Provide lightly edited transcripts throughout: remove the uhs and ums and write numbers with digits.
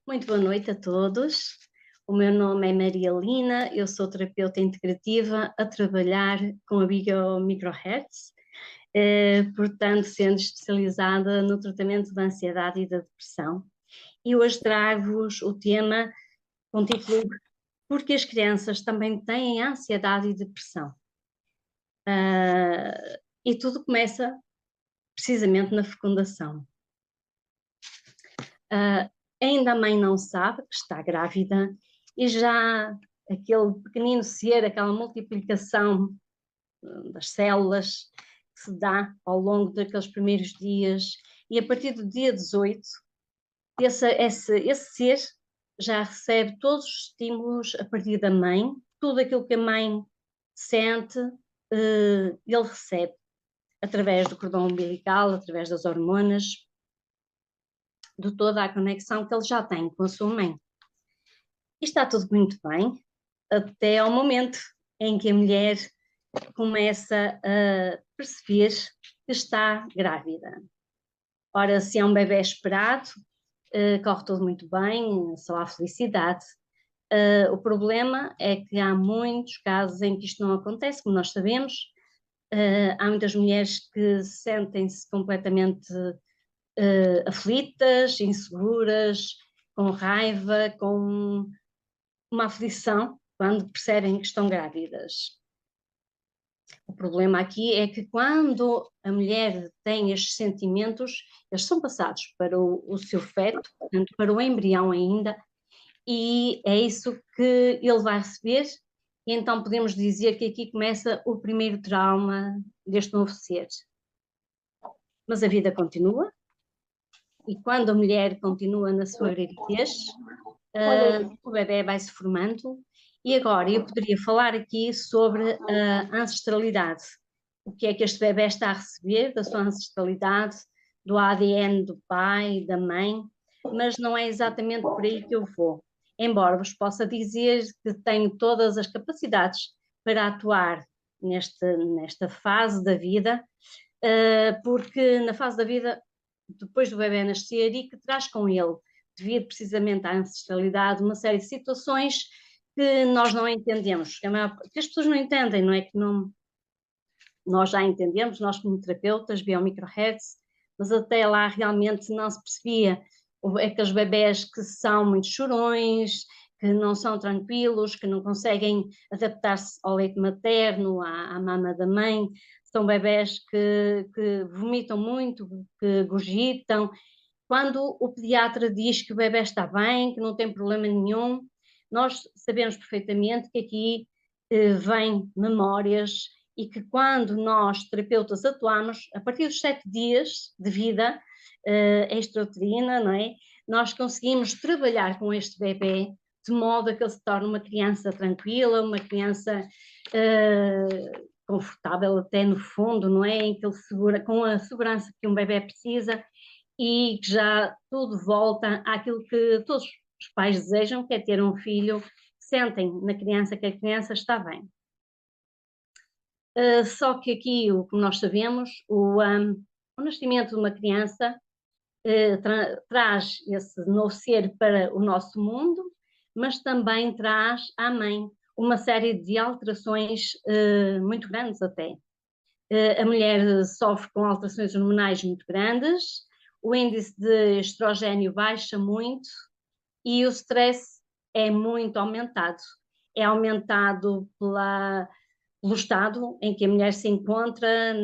Muito boa noite a todos. O meu nome é Maria Lina, eu sou terapeuta integrativa a trabalhar com a Microhertz, portanto, sendo especializada no tratamento da ansiedade e da depressão. E hoje trago-vos o tema com o título Porque as crianças também têm ansiedade e depressão. E tudo começa precisamente na fecundação. Ainda a mãe não sabe que está grávida e já aquele pequenino ser, aquela multiplicação das células que se dá ao longo daqueles primeiros dias, e a partir do dia 18, esse ser já recebe todos os estímulos a partir da mãe, tudo aquilo que a mãe sente, ele recebe através do cordão umbilical, através das hormonas, de toda a conexão que ele já tem com a sua mãe. E está tudo muito bem, até ao momento em que a mulher começa a perceber que está grávida. Ora, se é um bebê esperado, corre tudo muito bem, só há felicidade. O problema é que há muitos casos em que isto não acontece, como nós sabemos. Há muitas mulheres que sentem-se completamente aflitas, inseguras, com raiva, com uma aflição quando percebem que estão grávidas. O problema aqui é que quando a mulher tem estes sentimentos, eles são passados para o seu feto, portanto, para o embrião ainda, e é isso que ele vai receber, e então podemos dizer que aqui começa o primeiro trauma deste novo ser. Mas a vida continua, e quando a mulher continua na sua gravidez, o bebê vai se formando. E agora eu poderia falar aqui sobre a ancestralidade. O que é que este bebê está a receber da sua ancestralidade, do ADN do pai, da mãe, mas não é exatamente por aí que eu vou. Embora vos possa dizer que tenho todas as capacidades para atuar nesta fase da vida, porque na fase da vida, depois do bebê nascer, e que traz com ele, devido precisamente à ancestralidade, uma série de situações que nós não entendemos, que as pessoas não entendem, não é que não, nós já entendemos, nós como terapeutas, biomicrohertz, mas até lá realmente não se percebia aqueles bebés que são muito chorões, que não são tranquilos, que não conseguem adaptar-se ao leite materno, à mama da mãe, são bebés que vomitam muito, que gorjitam. Quando o pediatra diz que o bebê está bem, que não tem problema nenhum, nós sabemos perfeitamente que aqui vêm memórias e que quando nós, terapeutas, atuamos, a partir dos 7 dias de vida extrauterina, não é? Nós conseguimos trabalhar com este bebê de modo a que ele se torne uma criança tranquila, uma criança confortável até no fundo, não é? Em que ele segura, com a segurança que um bebê precisa, e que já tudo volta àquilo que todos os pais desejam, que é ter um filho, que sentem na criança que a criança está bem. Só que aqui, como nós sabemos, o nascimento de uma criança traz esse novo ser para o nosso mundo, mas também traz à mãe uma série de alterações muito grandes até. A mulher sofre com alterações hormonais muito grandes, o índice de estrogênio baixa muito e o stress é muito aumentado. É aumentado pelo estado em que a mulher se encontra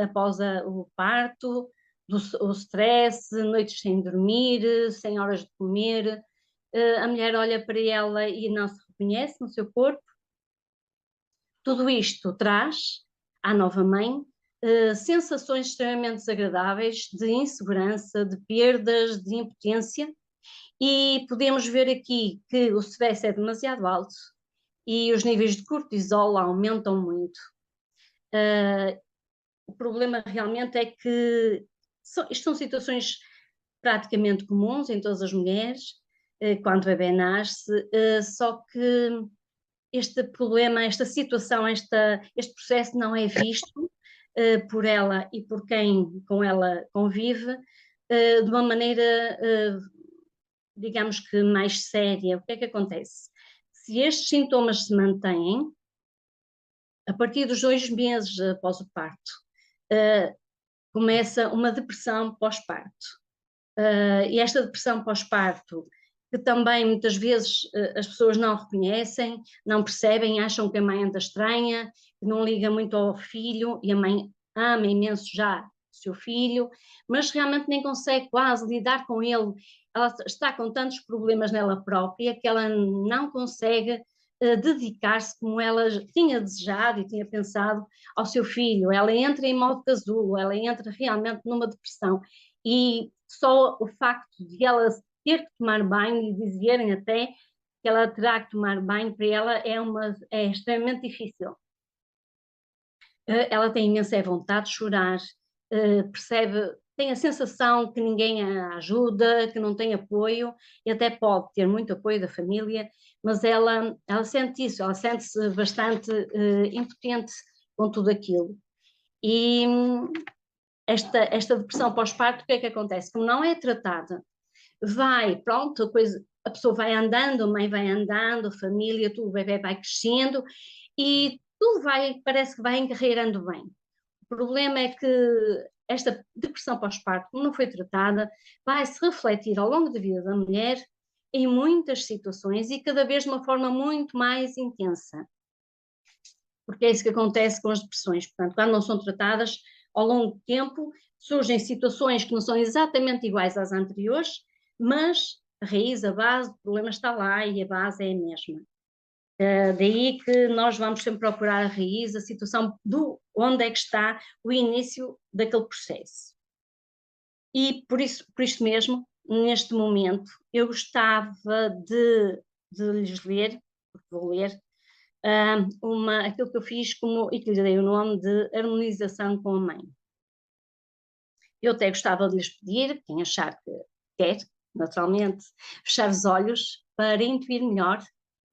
após o parto, o stress, noites sem dormir, sem horas de comer. A mulher olha para ela e não se reconhece no seu corpo. Tudo isto traz à nova mãe sensações extremamente desagradáveis de insegurança, de perdas, de impotência, e podemos ver aqui que o stress é demasiado alto e os níveis de cortisol aumentam muito. O problema realmente é que isto são situações praticamente comuns em todas as mulheres, quando o bebê nasce, só que este problema, esta situação, este processo não é visto por ela e por quem com ela convive de uma maneira digamos que mais séria, o que é que acontece? Se estes sintomas se mantêm, a partir dos 2 meses após o parto, começa uma depressão pós-parto. E esta depressão pós-parto, que também muitas vezes as pessoas não reconhecem, não percebem, acham que a mãe anda estranha, que não liga muito ao filho, e a mãe ama imenso já o seu filho, mas realmente nem consegue quase lidar com ele. Ela está com tantos problemas nela própria que ela não consegue dedicar-se como ela tinha desejado e tinha pensado ao seu filho. Ela entra em modo casulo, ela entra realmente numa depressão. E só o facto de ela ter que tomar banho e dizerem até que ela terá que tomar banho, para ela é extremamente difícil. Ela tem imensa vontade de chorar, percebe, tem a sensação que ninguém a ajuda, que não tem apoio, e até pode ter muito apoio da família, mas ela sente isso, ela sente-se bastante impotente com tudo aquilo. E esta depressão pós-parto, o que é que acontece? Como não é tratada, pronto, a pessoa vai andando, a mãe vai andando, a família, tudo, o bebê vai crescendo e tudo parece que vai encarreirando bem. O problema é que esta depressão pós-parto, como não foi tratada, vai se refletir ao longo da vida da mulher em muitas situações e cada vez de uma forma muito mais intensa. Porque é isso que acontece com as depressões. Portanto, quando não são tratadas ao longo do tempo, surgem situações que não são exatamente iguais às anteriores, mas a raiz, a base do problema está lá e a base é a mesma. Daí que nós vamos sempre procurar a raiz, a situação do onde é que está o início daquele processo. E por isto mesmo, neste momento, eu gostava de lhes ler, porque vou ler, aquilo que eu fiz e que lhe dei o nome de harmonização com a mãe. Eu até gostava de lhes pedir, quem achar que quer, naturalmente, fechar os olhos para intuir melhor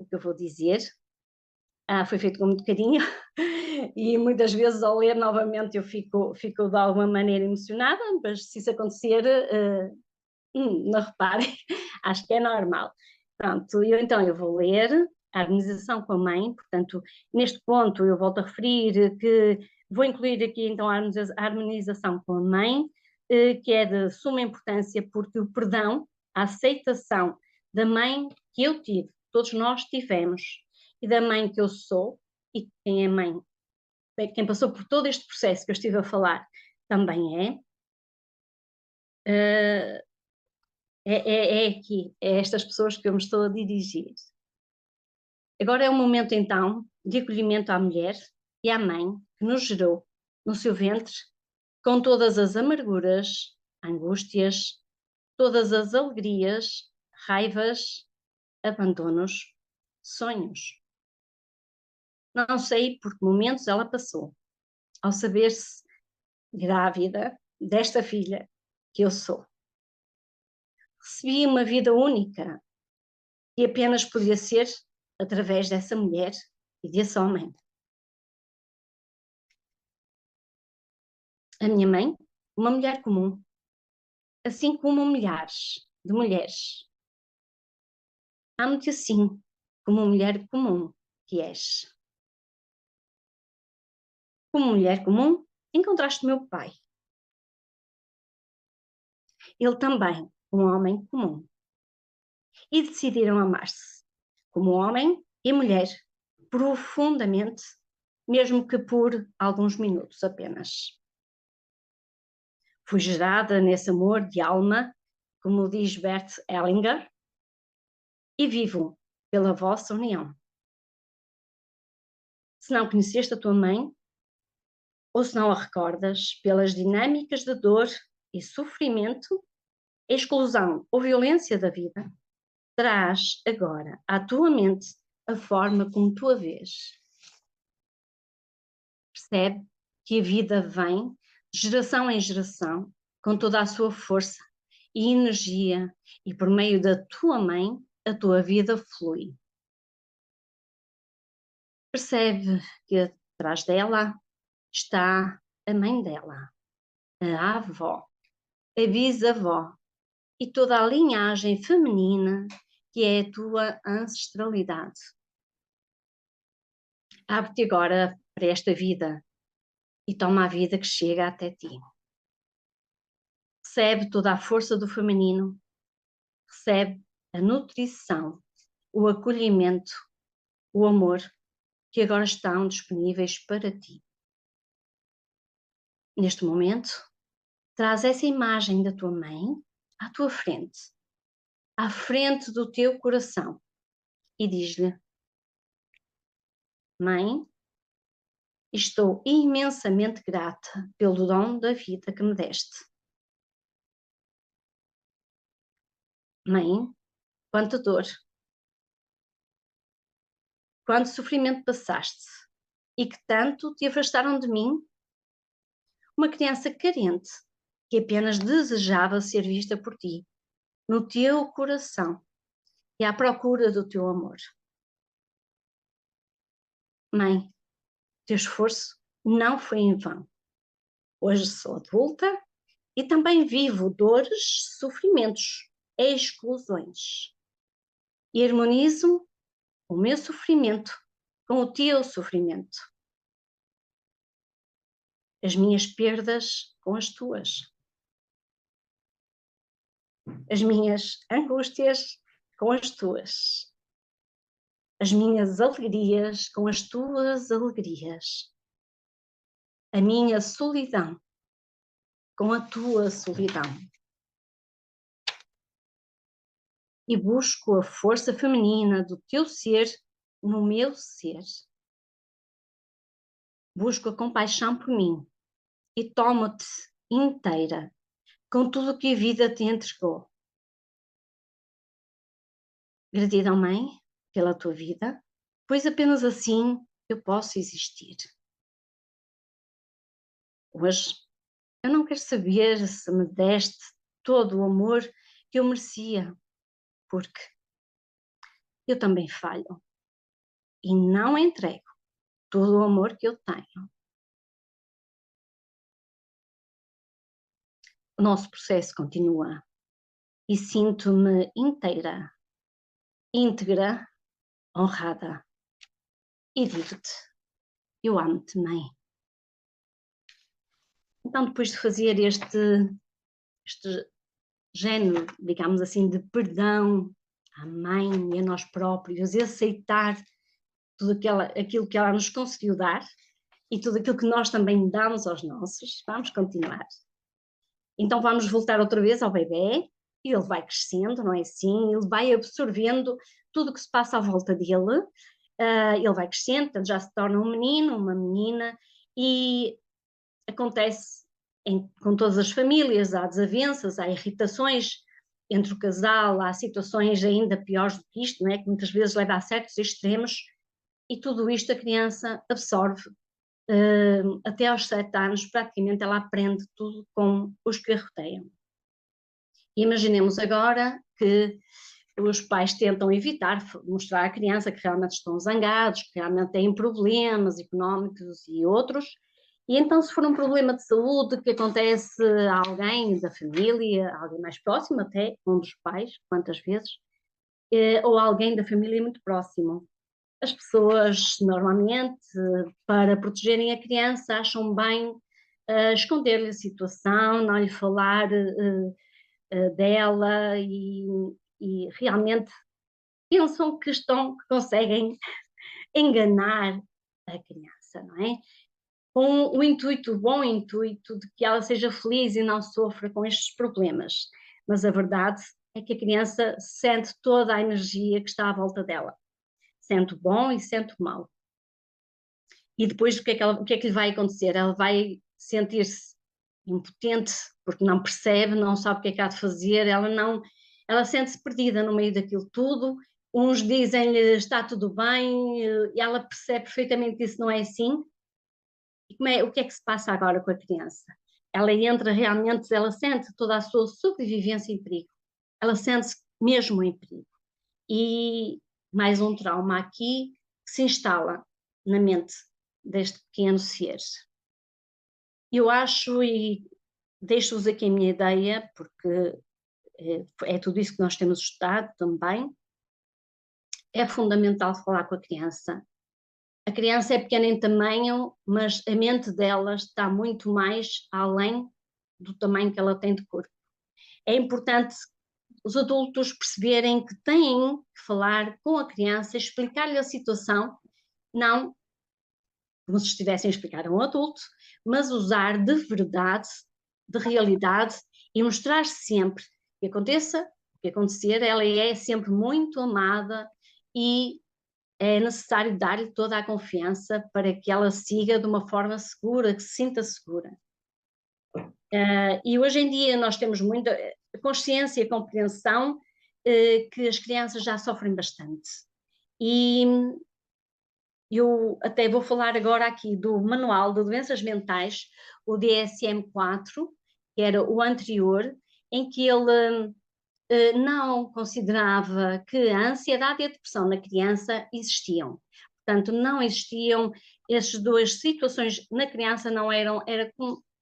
o que eu vou dizer. Foi feito com muito carinho e muitas vezes ao ler novamente eu fico de alguma maneira emocionada, mas se isso acontecer, não reparem, acho que é normal. Pronto, então eu vou ler a harmonização com a mãe, portanto, neste ponto eu volto a referir que vou incluir aqui então a harmonização com a mãe, que é de suma importância porque o perdão, a aceitação da mãe que eu tive, todos nós tivemos, e da mãe que eu sou, e quem é mãe, quem passou por todo este processo que eu estive a falar, também é. É aqui, é estas pessoas que eu me estou a dirigir. Agora é o momento, então, de acolhimento à mulher e à mãe que nos gerou no seu ventre, com todas as amarguras, angústias, todas as alegrias, raivas, abandonos, sonhos. Não sei por que momentos ela passou, ao saber-se grávida desta filha que eu sou. Recebi uma vida única e apenas podia ser através dessa mulher e desse homem. A minha mãe, uma mulher comum, assim como milhares de mulheres. Amo-te assim, como mulher comum que és. Como mulher comum, encontraste meu pai. Ele também, um homem comum. E decidiram amar-se, como homem e mulher, profundamente, mesmo que por alguns minutos apenas. Fui gerada nesse amor de alma, como diz Bert Hellinger, e vivo pela vossa união. Se não conheceste a tua mãe, ou se não a recordas pelas dinâmicas de dor e sofrimento, exclusão ou violência da vida, traz agora à tua mente a forma como tu a vês. Percebe que a vida vem de geração em geração com toda a sua força e energia, e por meio da tua mãe a tua vida flui. Percebe que atrás dela está a mãe dela, a avó, a bisavó, e toda a linhagem feminina que é a tua ancestralidade. Abre-te agora para esta vida e toma a vida que chega até ti. Recebe toda a força do feminino, recebe a nutrição, o acolhimento, o amor que agora estão disponíveis para ti. Neste momento, traz essa imagem da tua mãe à tua frente, à frente do teu coração, e diz-lhe: Mãe, estou imensamente grata pelo dom da vida que me deste. Mãe, quanta dor, quanto sofrimento passaste e que tanto te afastaram de mim. Uma criança carente que apenas desejava ser vista por ti, no teu coração e à procura do teu amor. Mãe, teu esforço não foi em vão. Hoje sou adulta e também vivo dores, sofrimentos, exclusões. E harmonizo o meu sofrimento com o teu sofrimento. As minhas perdas com as tuas. As minhas angústias com as tuas. As minhas alegrias com as tuas alegrias. A minha solidão com a tua solidão. E busco a força feminina do teu ser no meu ser. Busco a compaixão por mim e tomo-te inteira com tudo o que a vida te entregou. Gratidão, Mãe, pela tua vida, pois apenas assim eu posso existir. Hoje, eu não quero saber se me deste todo o amor que eu merecia, porque eu também falho e não entrego todo o amor que eu tenho. O nosso processo continua e sinto-me inteira, íntegra, honrada. E digo-te, eu amo-te, Mãe. Então, depois de fazer este género, digamos assim, de perdão à mãe e a nós próprios, e aceitar tudo aquilo que ela nos conseguiu dar e tudo aquilo que nós também damos aos nossos, vamos continuar. Então vamos voltar outra vez ao bebê, e ele vai crescendo, não é assim? Ele vai absorvendo tudo o que se passa à volta dele, ele vai crescendo, portanto já se torna um menino, uma menina, e acontece com todas as famílias, há desavenças, há irritações entre o casal, há situações ainda piores do que isto, não é? Que muitas vezes leva a certos extremos, e tudo isto a criança absorve. Até aos 7 anos, praticamente ela aprende tudo com os que a rodeiam. E imaginemos agora que os pais tentam evitar mostrar à criança que realmente estão zangados, que realmente têm problemas económicos e outros. E então, se for um problema de saúde que acontece a alguém da família, alguém mais próximo, até um dos pais, quantas vezes, ou alguém da família muito próximo, as pessoas normalmente, para protegerem a criança, acham bem esconder-lhe a situação, não lhe falar dela, e realmente pensam que conseguem enganar a criança, não é? Com o intuito, o bom intuito de que ela seja feliz e não sofra com estes problemas. Mas a verdade é que a criança sente toda a energia que está à volta dela. Sente o bom e sente o mau. E depois o que é que lhe vai acontecer? Ela vai sentir-se impotente, porque não percebe, não sabe o que é que há de fazer, ela sente-se perdida no meio daquilo tudo. Uns dizem-lhe está tudo bem, e ela percebe perfeitamente que isso não é assim. E o que é que se passa agora com a criança? Ela entra realmente, ela sente toda a sua sobrevivência em perigo. Ela sente-se mesmo em perigo. E mais um trauma aqui que se instala na mente deste pequeno ser. Eu acho, e deixo-vos aqui a minha ideia, porque é tudo isso que nós temos estudado também. É fundamental falar com a criança. A criança é pequena em tamanho, mas a mente dela está muito mais além do tamanho que ela tem de corpo. É importante os adultos perceberem que têm que falar com a criança, explicar-lhe a situação, não como se estivessem a explicar a um adulto, mas usar de verdade, de realidade e mostrar sempre que aconteça o que acontecer, ela é sempre muito amada e é necessário dar-lhe toda a confiança para que ela siga de uma forma segura, que se sinta segura. E hoje em dia nós temos muita consciência e compreensão que as crianças já sofrem bastante. E eu até vou falar agora aqui do Manual de Doenças Mentais, o DSM-4, que era o anterior, em que ele não considerava que a ansiedade e a depressão na criança existiam. Portanto, não existiam essas duas situações na criança, não eram,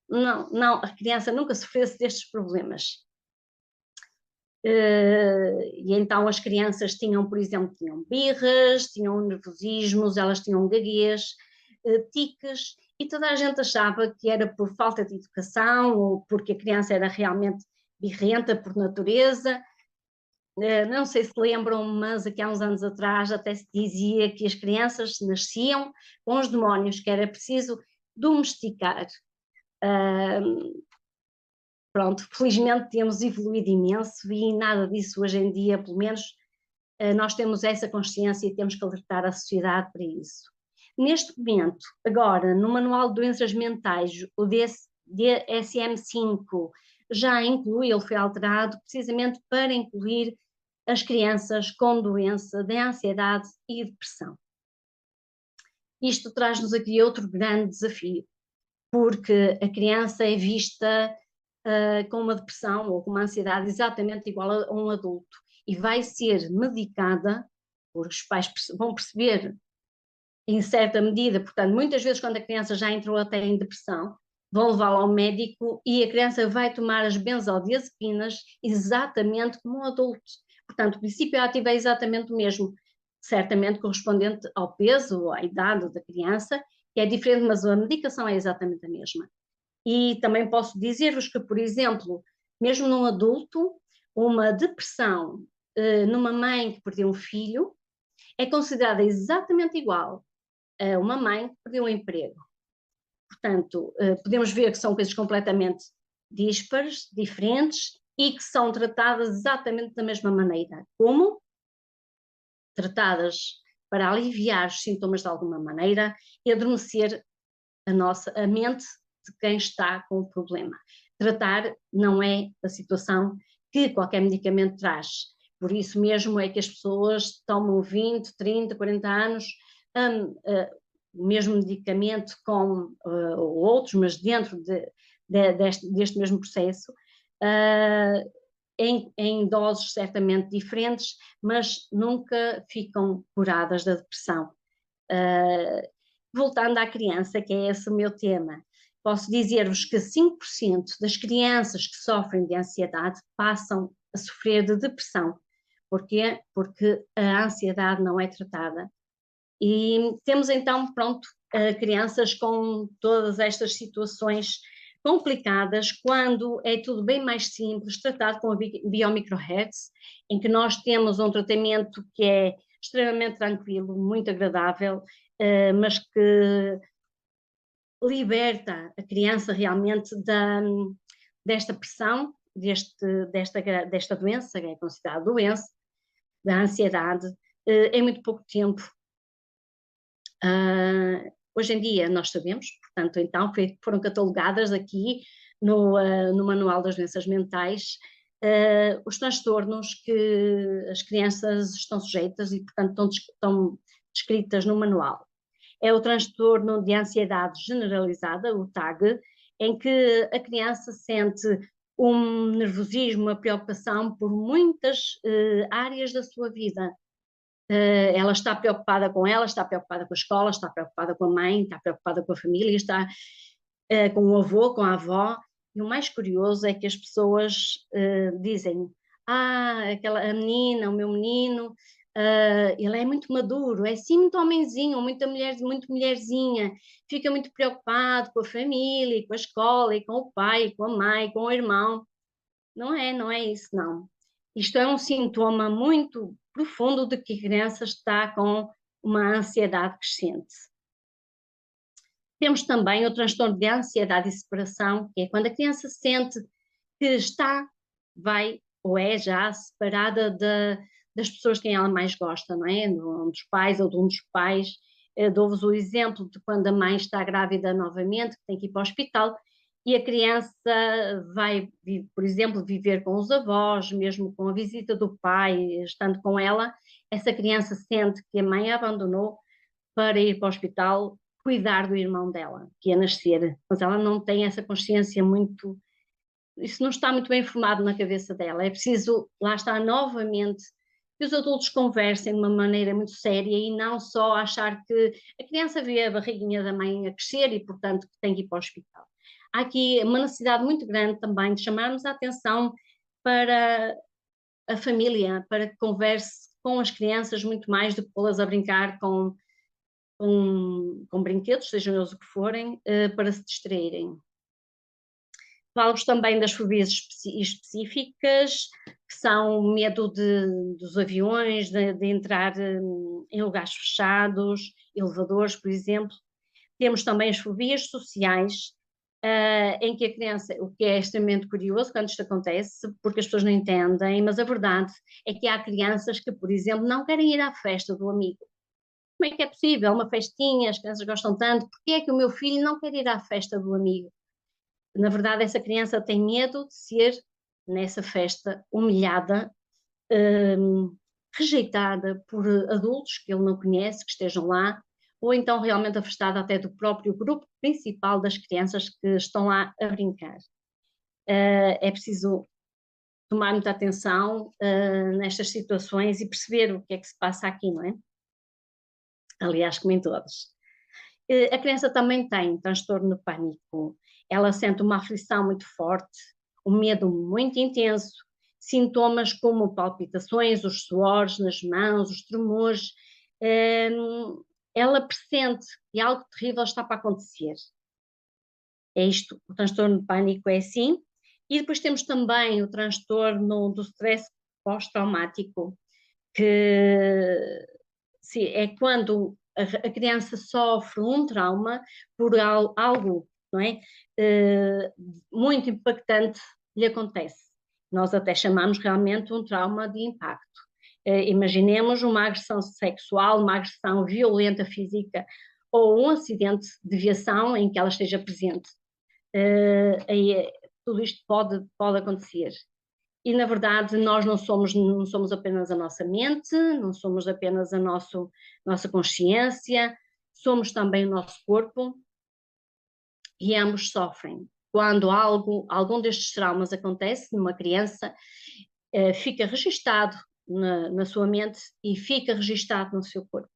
não, a criança nunca sofresse destes problemas. E então as crianças tinham, por exemplo, tinham birras, tinham nervosismos, elas tinham gaguez, tiques, e toda a gente achava que era por falta de educação ou porque a criança era realmente birrenta por natureza. Não sei se lembram, mas aqui há uns anos atrás até se dizia que as crianças nasciam com os demónios, que era preciso domesticar. Pronto, felizmente temos evoluído imenso e nada disso hoje em dia, pelo menos nós temos essa consciência e temos que alertar a sociedade para isso. Neste momento, agora, no Manual de Doenças Mentais, o DSM-5 já inclui, ele foi alterado precisamente para incluir as crianças com doença de ansiedade e depressão. Isto traz-nos aqui outro grande desafio, porque a criança é vista com uma depressão ou com uma ansiedade exatamente igual a um adulto e vai ser medicada, porque os pais vão perceber em certa medida, portanto, muitas vezes quando a criança já entrou até em depressão, vão levá-la ao médico e a criança vai tomar as benzodiazepinas exatamente como um adulto. Portanto, o princípio ativo é exatamente o mesmo, certamente correspondente ao peso ou à idade da criança, que é diferente, mas a medicação é exatamente a mesma. E também posso dizer-vos que, por exemplo, mesmo num adulto, uma depressão numa mãe que perdeu um filho é considerada exatamente igual a uma mãe que perdeu um emprego. Portanto, podemos ver que são coisas completamente díspares, diferentes e que são tratadas exatamente da mesma maneira. Como? Tratadas para aliviar os sintomas de alguma maneira e adormecer a mente de quem está com o problema. Tratar não é a situação que qualquer medicamento traz. Por isso mesmo é que as pessoas tomam 20, 30, 40 anos, o mesmo medicamento com outros, mas dentro deste mesmo processo, em doses certamente diferentes, mas nunca ficam curadas da depressão. Voltando à criança, que é esse o meu tema, posso dizer-vos que 5% das crianças que sofrem de ansiedade passam a sofrer de depressão. Porquê? Porque a ansiedade não é tratada. E temos então, pronto, crianças com todas estas situações complicadas, quando é tudo bem mais simples, tratado com a biomicrohertz, em que nós temos um tratamento que é extremamente tranquilo, muito agradável, mas que liberta a criança realmente desta pressão, desta doença, que é considerada doença, da ansiedade, em muito pouco tempo. Hoje em dia nós sabemos, portanto, então foram catalogadas aqui no Manual das Doenças Mentais os transtornos que as crianças estão sujeitas e, portanto, estão descritas no manual. É o transtorno de ansiedade generalizada, o TAG, em que a criança sente um nervosismo, uma preocupação por muitas áreas da sua vida. Ela está preocupada com ela, está preocupada com a escola, está preocupada com a mãe, está preocupada com a família, está com o avô, com a avó. E o mais curioso é que as pessoas dizem: a menina, o meu menino, ele é muito maduro, é assim muito homenzinho, muita mulher, muito mulherzinha, fica muito preocupado com a família, com a escola, e com o pai, com a mãe, com o irmão. Não é isso, não. Isto é um sintoma muito profundo de que a criança está com uma ansiedade crescente. Temos também o transtorno de ansiedade e separação, que é quando a criança sente que está, vai ou é já separada das pessoas de quem ela mais gosta, não é? Dos pais ou de um dos pais. Dou-vos o exemplo de quando a mãe está grávida novamente, que tem que ir para o hospital, e a criança vai, por exemplo, viver com os avós, mesmo com a visita do pai, estando com ela, essa criança sente que a mãe a abandonou para ir para o hospital cuidar do irmão dela, que ia nascer, mas ela não tem essa consciência muito, isso não está muito bem formado na cabeça dela. É preciso, lá está novamente, que os adultos conversem de uma maneira muito séria e não só achar que a criança vê a barriguinha da mãe a crescer e, portanto, que tem que ir para o hospital. Há aqui uma necessidade muito grande também de chamarmos a atenção para a família, para que converse com as crianças muito mais do que pô-las a brincar com brinquedos, sejam eles o que forem, para se distraírem. Falo-vos também das fobias específicas, que são o medo dos aviões, de entrar em lugares fechados, elevadores, por exemplo. Temos também as fobias sociais, em que a criança, o que é extremamente curioso quando isto acontece, porque as pessoas não entendem, mas a verdade é que há crianças que, por exemplo, não querem ir à festa do amigo. Como é que é possível? Uma festinha, as crianças gostam tanto, porque é que o meu filho não quer ir à festa do amigo? Na verdade, essa criança tem medo de ser, nessa festa, humilhada, hum, rejeitada por adultos que ele não conhece, que estejam lá, ou então realmente afastada até do próprio grupo principal das crianças que estão lá a brincar. É preciso tomar muita atenção nestas situações e perceber o que é que se passa aqui, não é? Aliás, como em todas. A criança também tem transtorno de pânico. Ela sente uma aflição muito forte, um medo muito intenso, sintomas como palpitações, os suores nas mãos, os tremores. Ela pressente que algo terrível está para acontecer. É isto, o transtorno de pânico é assim. E depois temos também o transtorno do stress pós-traumático, que é quando a criança sofre um trauma por algo, não é? Muito impactante lhe acontece. Nós até chamamos realmente um trauma de impacto. Imaginemos uma agressão sexual, uma agressão violenta física ou um acidente de viação em que ela esteja presente. Aí, tudo isto pode acontecer. E, na verdade, nós não somos apenas a nossa mente, não somos apenas a nossa consciência, somos também o nosso corpo e ambos sofrem. Quando algum destes traumas acontece numa criança, fica registado na sua mente e fica registado no seu corpo.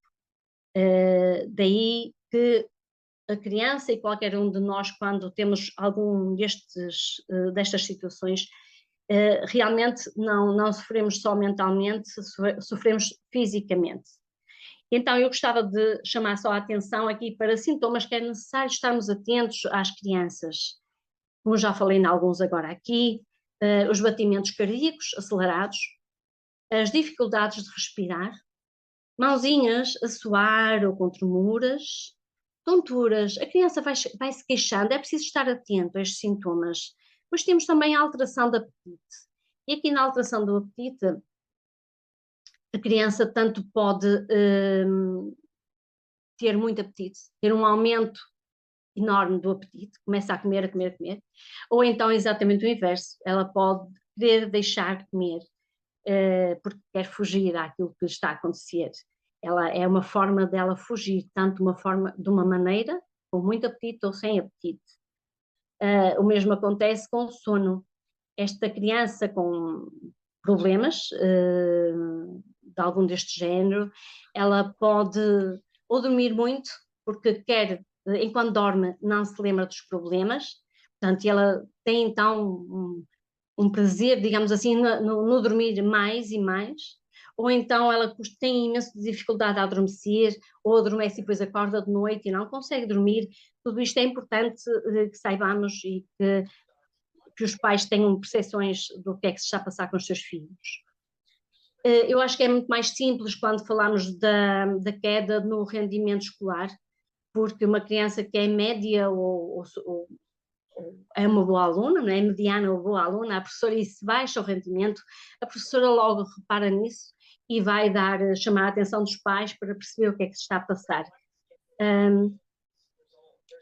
Daí que a criança e qualquer um de nós, quando temos algum destas situações, realmente não sofremos só mentalmente, sofremos fisicamente. Então, eu gostava de chamar só a atenção aqui para sintomas que é necessário estarmos atentos às crianças. Como já falei em alguns agora aqui, os batimentos cardíacos acelerados, as dificuldades de respirar, mãozinhas a suar ou com tremuras, tonturas, a criança vai se queixando, é preciso estar atento a estes sintomas. Depois temos também a alteração do apetite. E aqui na alteração do apetite, a criança tanto pode ter muito apetite, ter um aumento enorme do apetite, começa a comer, a comer, a comer, ou então exatamente o inverso, ela pode querer deixar de comer, porque quer fugir àquilo que está a acontecer. Ela é uma forma dela fugir, tanto de uma maneira, com muito apetite ou sem apetite. O mesmo acontece com o sono. Esta criança com problemas de algum deste género, ela pode ou dormir muito, porque enquanto dorme, não se lembra dos problemas, portanto, ela tem então um prazer, digamos assim, no dormir mais e mais, ou então ela tem imensa dificuldade a adormecer, ou adormece e depois acorda de noite e não consegue dormir. Tudo isto é importante que saibamos e que os pais tenham percepções do que é que se está a passar com os seus filhos. Eu acho que é muito mais simples quando falamos da queda no rendimento escolar, porque uma criança que é média ou é uma boa aluna, não é? Mediana ou boa aluna, a professora, e se baixa o rendimento, a professora logo repara nisso e vai chamar a atenção dos pais para perceber o que é que se está a passar.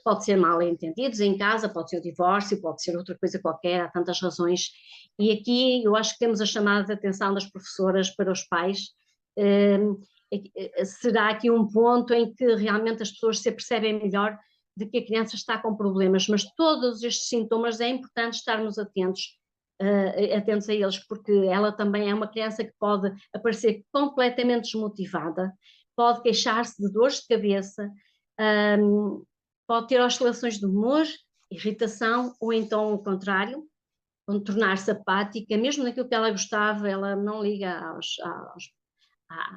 Pode ser mal entendidos em casa, pode ser o divórcio, pode ser outra coisa qualquer, há tantas razões. E aqui eu acho que temos a chamada de atenção das professoras para os pais. Será aqui um ponto em que realmente as pessoas se apercebem melhor de que a criança está com problemas, mas todos estes sintomas é importante estarmos atentos a eles, porque ela também é uma criança que pode aparecer completamente desmotivada, pode queixar-se de dores de cabeça, pode ter oscilações de humor, irritação, ou então o contrário, tornar-se apática, mesmo naquilo que ela gostava, ela não liga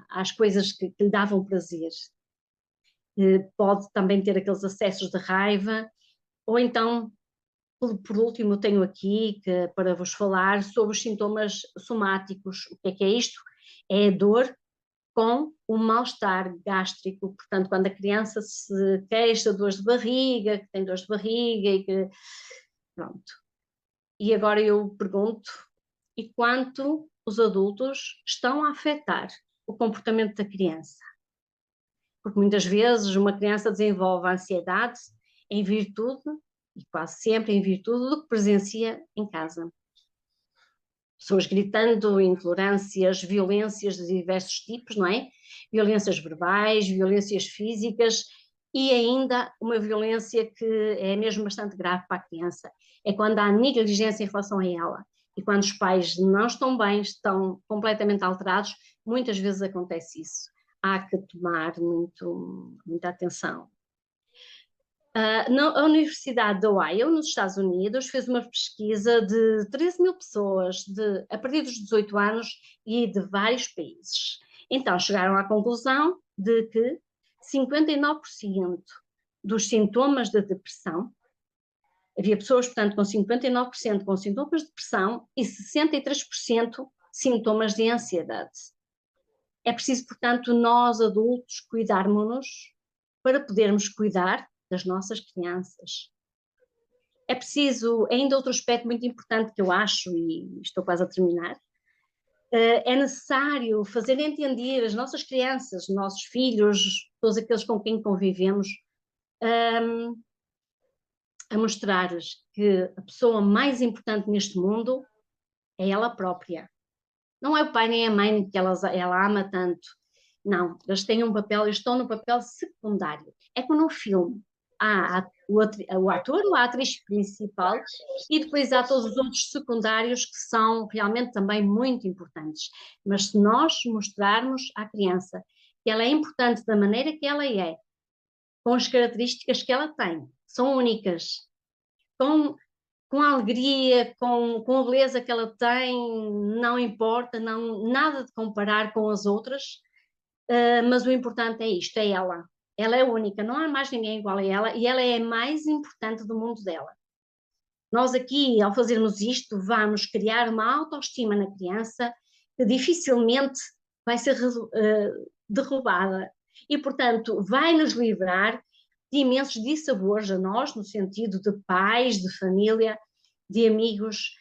às coisas que lhe davam prazer. Pode também ter aqueles acessos de raiva, ou então, por último, tenho aqui para vos falar sobre os sintomas somáticos. O que é isto? É a dor com o mal-estar gástrico, portanto, quando a criança se queixa de dores de barriga, que tem dores de barriga e que... Pronto. E agora eu pergunto, e quanto os adultos estão a afetar o comportamento da criança? Porque muitas vezes uma criança desenvolve a ansiedade em virtude, e quase sempre em virtude, do que presencia em casa. Pessoas gritando, intolerâncias, violências de diversos tipos, não é? Violências verbais, violências físicas e ainda uma violência que é mesmo bastante grave para a criança. É quando há negligência em relação a ela. E quando os pais não estão bem, estão completamente alterados, muitas vezes acontece isso. Há que tomar muita atenção. A Universidade de Ohio, nos Estados Unidos, fez uma pesquisa de 13 mil pessoas a partir dos 18 anos e de vários países. Então, chegaram à conclusão de que 59% dos sintomas de depressão, havia pessoas, portanto, com 59% com sintomas de depressão e 63% sintomas de ansiedade. É preciso, portanto, nós adultos cuidarmos-nos para podermos cuidar das nossas crianças. É preciso, ainda outro aspecto muito importante que eu acho, e estou quase a terminar, é necessário fazer entender as nossas crianças, os nossos filhos, todos aqueles com quem convivemos, a mostrar-lhes que a pessoa mais importante neste mundo é ela própria. Não é o pai nem a mãe que ela ama tanto. Não, eles têm um papel, eles estão no papel secundário. É como no filme. Há o ator ou a atriz principal e depois há todos os outros secundários que são realmente também muito importantes. Mas se nós mostrarmos à criança que ela é importante da maneira que ela é, com as características que ela tem, são únicas, com a alegria, com a beleza que ela tem, não importa, nada de comparar com as outras, mas o importante é isto, é ela. Ela é única, não há mais ninguém igual a ela e ela é a mais importante do mundo dela. Nós aqui, ao fazermos isto, vamos criar uma autoestima na criança que dificilmente vai ser derrubada e, portanto, vai nos livrar de imensos dissabores a nós, no sentido de pais, de família, de amigos,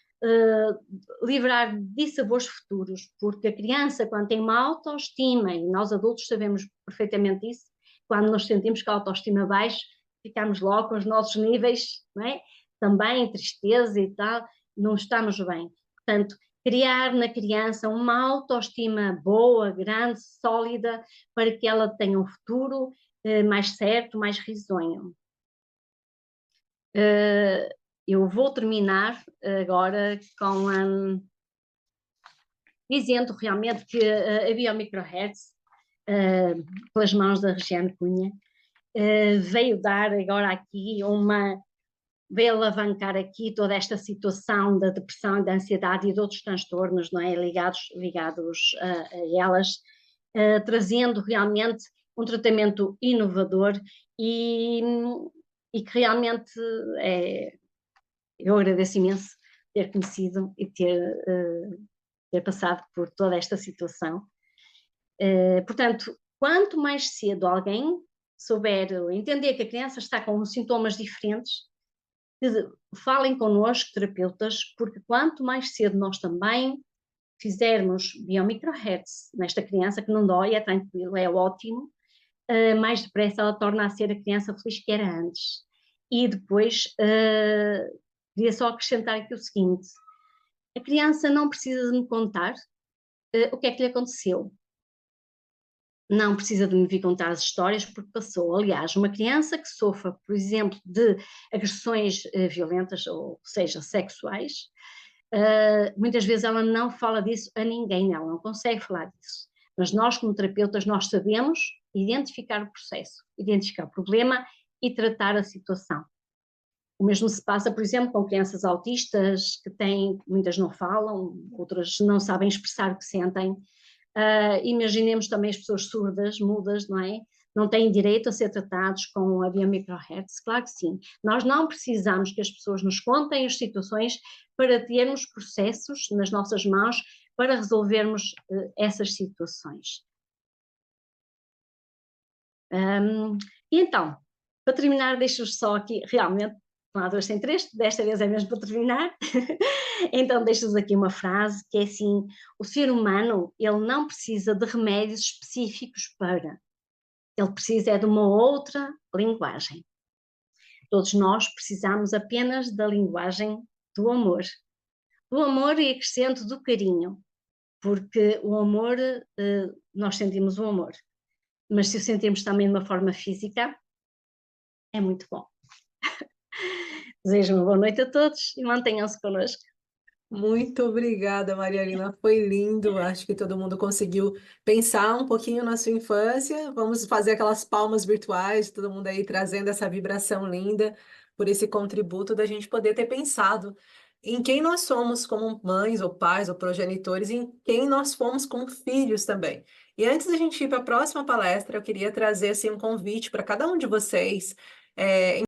livrar de dissabores futuros, porque a criança, quando tem uma autoestima, e nós adultos sabemos perfeitamente isso, quando nos sentimos com a autoestima baixa, ficamos logo com os nossos níveis, não é? Também tristeza e tal, não estamos bem. Portanto, criar na criança uma autoestima boa, grande, sólida, para que ela tenha um futuro mais certo, mais risonho. Eu vou terminar agora dizendo realmente que a Biomicrohertz, pelas mãos da Regiane Cunha, veio dar agora aqui veio alavancar aqui toda esta situação da depressão e da ansiedade e de outros transtornos, não é? Ligados a elas, trazendo realmente um tratamento inovador e, e que realmente eu agradeço imenso ter conhecido e ter passado por toda esta situação. Portanto, quanto mais cedo alguém souber entender que a criança está com sintomas diferentes, falem connosco, terapeutas, porque quanto mais cedo nós também fizermos biomicrohertz nesta criança, que não dói, é tranquilo, é ótimo, mais depressa ela torna a ser a criança feliz que era antes. E depois, queria só acrescentar aqui o seguinte: a criança não precisa de me contar o que é que lhe aconteceu. Não precisa de me vir contar as histórias porque passou. Aliás, uma criança que sofra, por exemplo, de agressões violentas, ou seja, sexuais, muitas vezes ela não fala disso a ninguém, ela não consegue falar disso. Mas nós, como terapeutas, nós sabemos identificar o processo, identificar o problema e tratar a situação. O mesmo se passa, por exemplo, com crianças autistas que têm, muitas não falam, outras não sabem expressar o que sentem. Imaginemos também as pessoas surdas, mudas, não é? Não têm direito a ser tratados com a biomicrohertz? Claro que sim. Nós não precisamos que as pessoas nos contem as situações para termos processos nas nossas mãos para resolvermos essas situações. E então, para terminar, deixo-vos só aqui, realmente, não há dois sem três, desta vez é mesmo para terminar. Então deixo-vos aqui uma frase que é assim: o ser humano, ele não precisa de remédios específicos ele precisa é de uma outra linguagem. Todos nós precisamos apenas da linguagem do amor. Do amor e acrescento do carinho, porque o amor, nós sentimos o amor, mas se o sentimos também de uma forma física, é muito bom. Desejo uma boa noite a todos e mantenham-se connosco. Muito obrigada, Marialina. Foi lindo. Acho que todo mundo conseguiu pensar um pouquinho na sua infância. Vamos fazer aquelas palmas virtuais, todo mundo aí trazendo essa vibração linda por esse contributo da gente poder ter pensado em quem nós somos como mães ou pais ou progenitores e em quem nós fomos como filhos também. E antes da gente ir para a próxima palestra, eu queria trazer assim um convite para cada um de vocês.